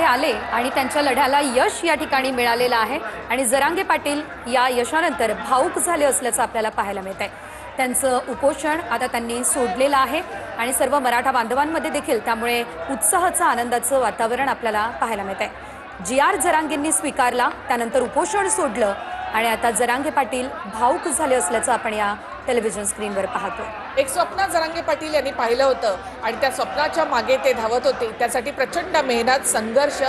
आले आणि त्यांच्या लढ्याला यश या ठिकाणी मिळालेलं आहे आणि जरांगे पाटील या यशानंतर भावुक झाले असल्याचं आपल्याला पाहायला मिळतंय। त्यांचं उपोषण आता त्यांनी सोडलेलं आहे आणि सर्व मराठा बांधवांमध्ये देखील त्यामुळे उत्साहाचं आनंदाचं वातावरण आपल्याला पाहायला मिळतंय। जी.आर. जरांगेंनी स्वीकारला, त्यानंतर उपोषण सोडलं आणि आता जरांगे पाटील भावुक झाले असल्याचं आपण या टेलिव्हिजन स्क्रीनवर पाहतो। एक स्वप्न जरांगे पाटील यांनी पाहिलं होतं आणि त्या स्वप्नाच्या मागे ते धावत होते। त्यासाठी प्रचंड मेहनत, संघर्ष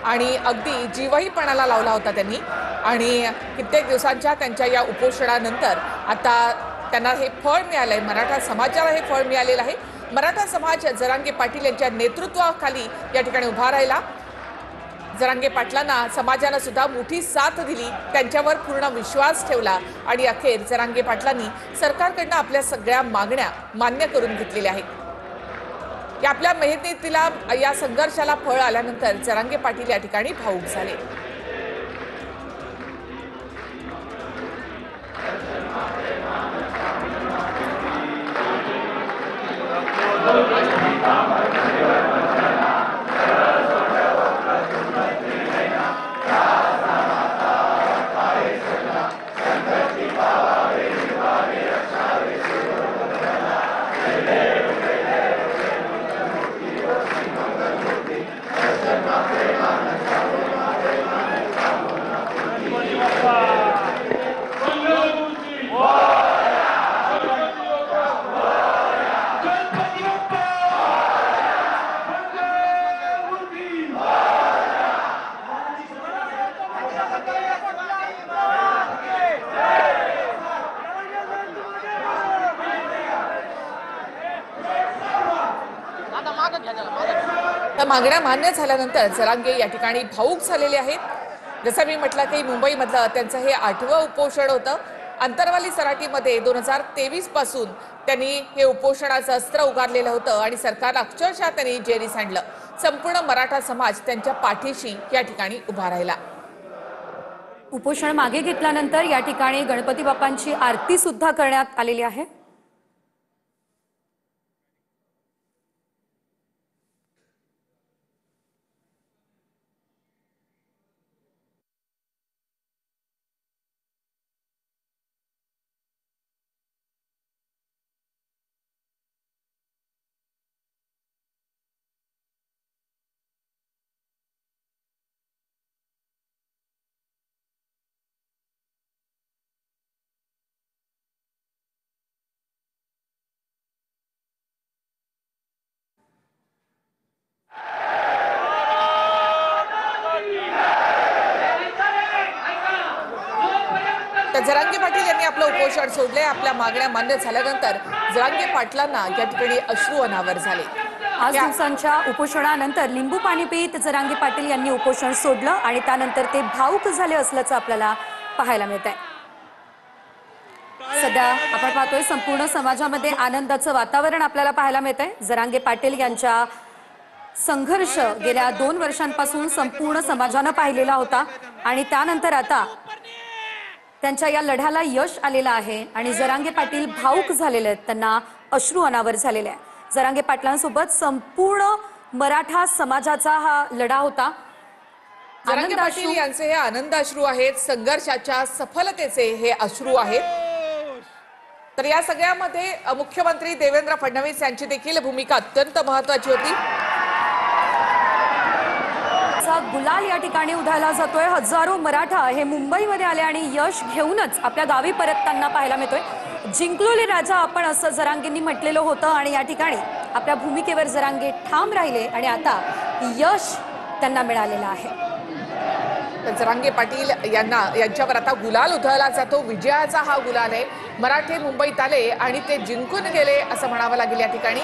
आणि अगदी जीवही पणाला लावला होता त्यांनी। आणि कित्येक दिवसांच्या त्यांच्या या उपोषणानंतर आता त्यांना हे फळ मिळालंय, मराठा समाजाला हे फळ मिळालेलं आहे। मराठा समाज जरांगे पाटील यांच्या नेतृत्वाखाली या ठिकाणी उभा राहिला। जरांगे पाटलांना समाजाने सुद्धा मोठी साथ दिली, त्यांच्यावर पूर्ण विश्वास ठेवला आणि अखेर जरांगे पाटलांनी सरकारकडून आपल्या सगळ्या मागण्या मान्य करून घेतलेल्या आहेत। या आपल्या मेहनतीला, या संघर्षाला फळ आल्यानंतर जरांगे पाटील या ठिकाणी भावुक झाले। मागण्या मान्य झाल्यानंतर जरांगे या ठिकाणी भावुक झालेले आहेत। जसं मी म्हटलं की मुंबईमधलं त्यांचं हे 8वं उपोषण होतं। अंतरवाली सराटीमध्ये 2023 पासून त्यांनी हे उपोषणाचं अस्त्र उगारलेलं होतं आणि सरकारला अक्षरशः त्यांनी जेरीस आणलं। संपूर्ण मराठा समाज त्यांच्या पाठीशी या ठिकाणी उभा राहिला। उपोषण मागे घेतल्यानंतर या ठिकाणी गणपती बाप्पांची आरती सुद्धा करण्यात आलेली आहे। जरांगे पाटील यांनी आपलं उपोषण सोडले। आपल्या मागण्या मान्य झाल्यानंतर जरांगे पाटलांना या ठिकाणी अश्रू अनावर झाले। 5 दिवसांच्या उपोषणानंतर लिंबू पाणी पीत जरांगे पाटील यांनी उपोषण सोडलं आणि त्यानंतर ते भावुक झाले असल्याचं आपल्याला पाहायला मिळतंय। सध्या आपण पाहतोय संपूर्ण समाजामध्ये आनंदाचं वातावरण आपल्याला पाहायला मिळतंय। जरांगे पाटील यांच्या संघर्ष गेल्या 2 वर्षांपासून संपूर्ण समाजाने पाहिलेला होता आणि त्यानंतर आता त्यांच्या या लढ्याला यश आलेलं आहे आणि जरांगे पाटील भावुक झालेले आहेत, त्यांना अश्रू अनावर झालेले आहे। जरांगे पाटलांसोबत संपूर्ण मराठा समाजाचा हा लढा होता। जरांगे पाटील यांचे हे आनंद अश्रू आहेत, संघर्षाच्या सफलतेचे हे अश्रू आहेत। तर या सगळ्यामध्ये मुख्यमंत्री देवेंद्र फडणवीस यांची देखील भूमिका अत्यंत महत्त्वाची होती। गुलाल या ठिकाणी उधळला जातोय। हजारो मराठा हे मुंबईमध्ये आले आणि यश घेऊनच आपल्या गावी परतताना पाहायला मिळतोय। जिंकलोले राजा आपण असं जरांगेंनी म्हटलेलं होतं आणि या ठिकाणी आपल्या भूमिकेवर जरांगे ठाम राहिले आणि आता यश त्यांना मिळालेलं आहे। जरांगे पाटील यांच्यावर आता गुलाल उधळला जातो। विजयाचा हा गुलाल आहे। मराठे मुंबईत आले आणि ते जिंकून गेले असं म्हणावं लागेल या ठिकाणी।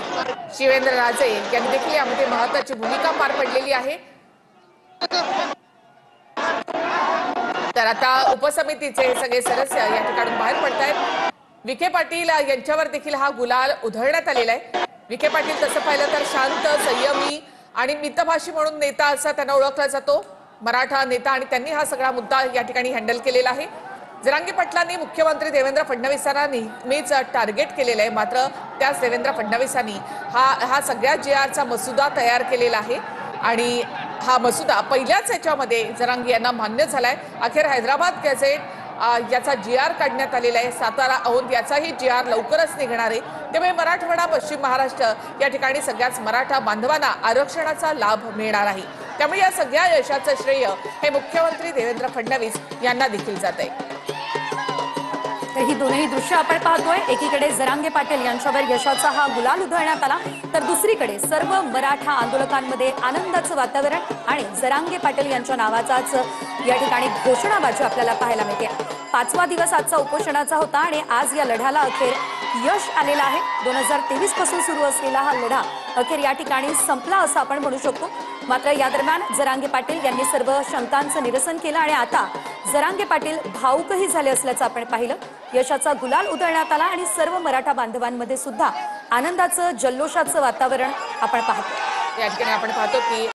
शिवेंद्र राजे यांनी देखील यामध्ये महत्त्वाची भूमिका पार पडलेली आहे। तर आता उपसमितीचे सगळे सदस्य या ठिकाणी बाहेर पडतायत। विखे पाटील यांच्यावर देखील हा गुलाल उधळण्यात आलेला आहे। विखे पाटील तसं पाहिलं तर शांत, संयमी आणि मितभाषी म्हणून नेता असा त्यांना ओळखला जातो। मराठा नेता आणि त्यांनी हा सगळा मुद्दा या ठिकाणी हँडल केलेला आहे। जरांगे पाटलांनी मुख्यमंत्री देवेंद्र फडणवीसांना नेहमीच टार्गेट केलेलं आहे, मात्र त्याच देवेंद्र फडणवीसांनी हा सगळ्या जी आरचा मसुदा तयार केलेला आहे आणि हा मसुदा पहिल्याच याच्यामध्ये जरांगे यांना मान्य झालाय। अखेर हैदराबाद गॅझेट याचा GR काढण्यात आलेला आहे। सातारा औंध याचाही GR लवकरच निघणार आहे। त्यामुळे मराठवाडा पश्चिम महाराष्ट्र या ठिकाणी सगळ्याच मराठा बांधवांना आरक्षणाचा लाभ मिळणार आहे। त्यामुळे या सगळ्या यशाचं श्रेय हे मुख्यमंत्री देवेंद्र फडणवीस यांना देखील जात आहे। तर ही दोनही दृश्य आपण पाहतोय, एकीकडे जरांगे पाटील यांच्यावर यशाचा हा गुलाल उधळण्यात आला, तर दुसरीकडे सर्व मराठा आंदोलकांमध्ये आनंदाचं वातावरण आणि जरांगे पाटील यांच्या नावाचाच या ठिकाणी घोषणाबाजी आपल्याला पाहायला मिळते। 5वा दिवस आजचा उपोषणाचा होता आणि आज या लढ्याला अखेर यश आलेलं आहे। 2023 पासून सुरू असलेला हा लढा अखेर या ठिकाणी संपला असं आपण म्हणू शकतो। मात्र या दरम्यान जरांगे पाटील यांनी सर्व शंकांचं निरसन केलं आणि आता जरांगे पाटील भाऊकही झाले असल्याचं आपण पाहिलं। यशाचा गुलाल उधळण्यात आला आणि सर्व मराठा बांधवांमध्ये सुद्धा आनंदाचं जल्लोषाचं वातावरण आपण पाहतो। या ठिकाणी आपण पाहतो की